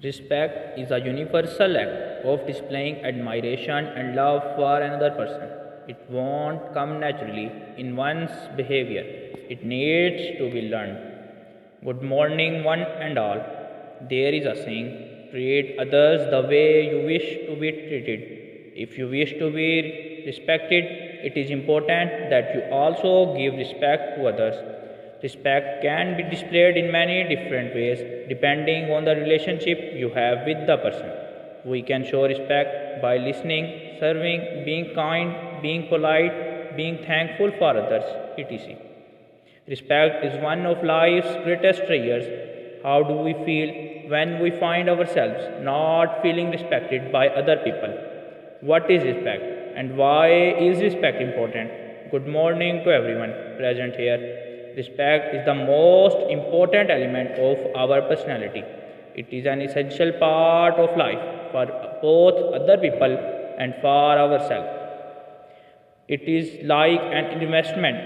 Respect is a universal act of displaying admiration and love for another person. It won't come naturally in one's behavior, it needs to be learned. Good morning, one and all. There is a saying, treat others the way you wish to be treated. If you wish to be respected, it is important that you also give respect to others. Respect can be displayed in many different ways depending on the relationship you have with the person. We can show respect by listening, serving, being kind, being polite, being thankful for others, etc. Respect is one of life's greatest treasures. How do we feel when we find ourselves not feeling respected by other people? What is respect and why is respect important? Good morning to everyone present here. Respect is the most important element of our personality. It is an essential part of life for both other people and for ourselves. It is like an investment.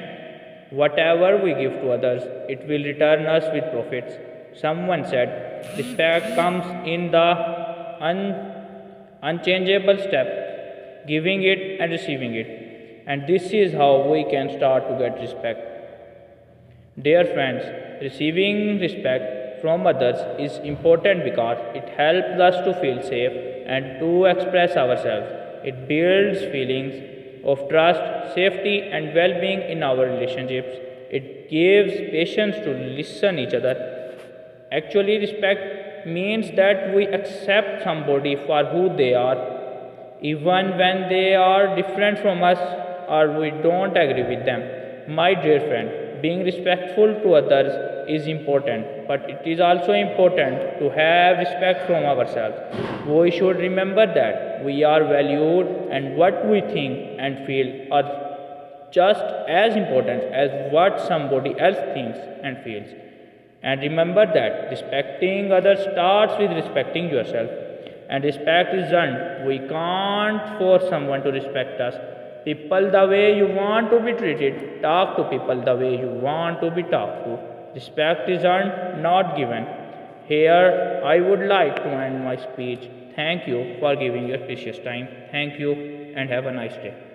Whatever we give to others, it will return us with profits. Someone said, respect comes in the unchangeable step, giving it and receiving it. And this is how we can start to get respect. Dear friends, receiving respect from others is important because it helps us to feel safe and to express ourselves. It builds feelings of trust, safety, and well being in our relationships. It gives patience to listen each other. Actually, respect means that we accept somebody for who they are, even when they are different from us or we don't agree with them. My dear friend, being respectful to others is important, but it is also important to have respect from ourselves. We should remember that we are valued and what we think and feel are just as important as what somebody else thinks and feels. And remember that respecting others starts with respecting yourself. And respect is earned. We can't force someone to respect us. People the way you want to be treated, talk to people the way you want to be talked to. Respect is earned, not given. Here, I would like to end my speech. Thank you for giving your precious time. Thank you and have a nice day.